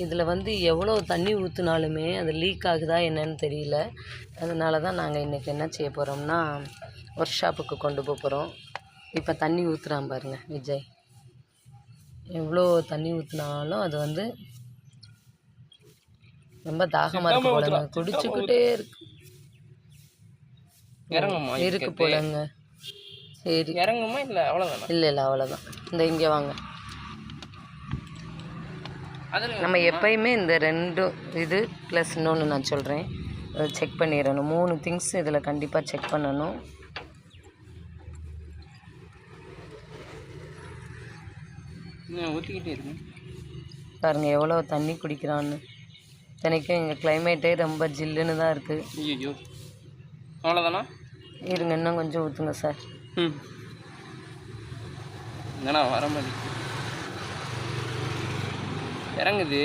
இதில் வந்து எவ்வளோ தண்ணி ஊற்றினாலுமே அது லீக் ஆகுதா என்னன்னு தெரியல. அதனால தான் நாங்கள் இன்றைக்கி என்ன செய்ய போகிறோம்னா ஒர்க் ஷாப்புக்கு கொண்டு போகிறோம். இப்போ தண்ணி ஊற்றுறான் பாருங்கள் விஜய். எவ்வளோ தண்ணி ஊற்றினாலும் அது வந்து ரொம்ப தாகமாக இருக்கு போலங்க, குடிச்சுக்கிட்டே இருக்கு போலங்க. சரி இறங்குமா? இல்லை அவ்வளோதான். இல்லை அவ்வளோதான். இந்த இங்கே வாங்க. நம்ம எப்பயுமே இந்த 2 இது ப்ளஸ் இன்னொன்று நான் சொல்கிறேன், செக் பண்ணிடணும். 3 திங்ஸ் இதில் கண்டிப்பாக செக் பண்ணணும். ஊற்றிக்கிட்டே இருக்கு பாருங்கள் எவ்வளோ தண்ணி குடிக்கிறான்னு. இத்தனைக்கும் எங்கள் கிளைமேட்டே ரொம்ப ஜில்லுன்னு தான் இருக்குது. ஐயோ அவ்வளோதானா? இருங்க இன்னும் கொஞ்சம் ஊற்றுங்க சார். என்னண்ணா வர மாதிரி இறங்குது.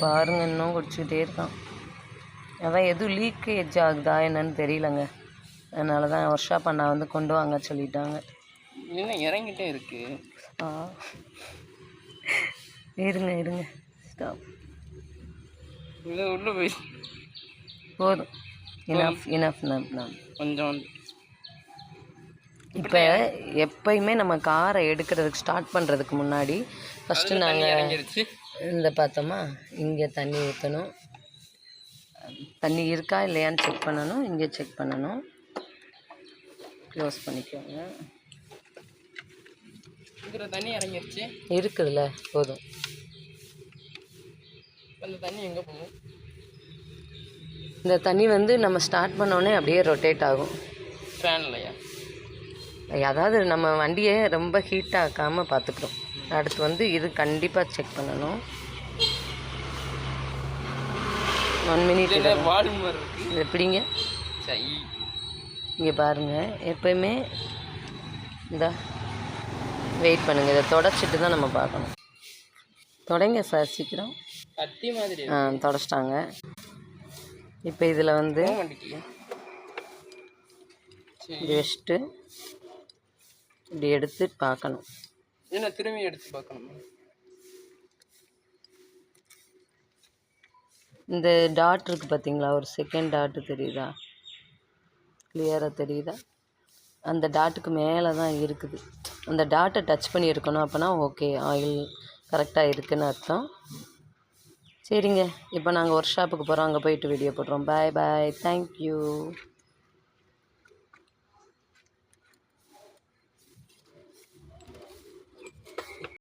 பாருங்க இன்னும் குடிச்சிக்கிட்டே இருக்கான். அதான் எதுவும் லீக்கேஜ் ஆகுதா என்னன்னு தெரியலங்க. அதனால தான் ஒர்க் ஷாப் அண்ணா வந்து கொண்டு வாங்க சொல்லிட்டாங்க. என்ன இறங்கிட்டே இருக்கு. இருங்க ஸ்டாப். உள்ள போய் போதும். இனஃப் கொஞ்சம். இப்போ எப்பயுமே நம்ம காரை எடுக்கிறதுக்கு ஸ்டார்ட் பண்ணுறதுக்கு முன்னாடி ஃபஸ்ட்டு நாங்கள் இந்த பார்த்தோமா இங்கே தண்ணி ஊற்றணும். தண்ணி இருக்கா இல்லையான்னு செக் பண்ணணும். இங்கே செக் பண்ணணும். க்ளோஸ் பண்ணிக்கோங்க. தண்ணி இறங்கிருச்சு இருக்குதுல்ல, போதும். அந்த தண்ணி எங்கே போகும்? இந்த தண்ணி வந்து நம்ம ஸ்டார்ட் பண்ணோடனே அப்படியே ரொட்டேட் ஆகும். ஃபேன்லையா? அதாவது நம்ம வண்டியை ரொம்ப ஹீட் ஆக்காமல் பார்த்துக்குறோம். அடுத்து வந்து இது கண்டிப்பாக செக் பண்ணணும். 1 மினிட். இது எப்படிங்க? இங்கே பாருங்கள், எப்போயுமே இந்த வெயிட் பண்ணுங்கள். இதை தொடச்சிட்டு தான் நம்ம பார்க்கணும். தொடங்க சார் சீக்கிரம். கத்தி மாதிரி. தொடச்சிட்டாங்க. இப்போ இதில் வந்து இது வச்சுட்டு இப்படி எடுத்து பார்க்கணும். என்ன திரும்பி எடுத்து பார்க்கணும்? இந்த டாட் இருக்குது பார்த்தீங்களா, ஒரு செகண்ட் டாட்டு தெரியுதா? கிளியராக தெரியுதா? அந்த டாட்டுக்கு மேலே தான் இருக்குது. அந்த டாட்டை டச் பண்ணி இருக்கணும். அப்போனா ஓகே, ஆயில் கரெக்டாக இருக்குதுன்னு அர்த்தம். சரிங்க, இப்போ நாங்கள் ஒர்க் ஷாப்புக்கு போகிறோம். அங்கே போயிட்டு வீடியோ போடுறோம். பாய் பாய், தேங்க்யூ.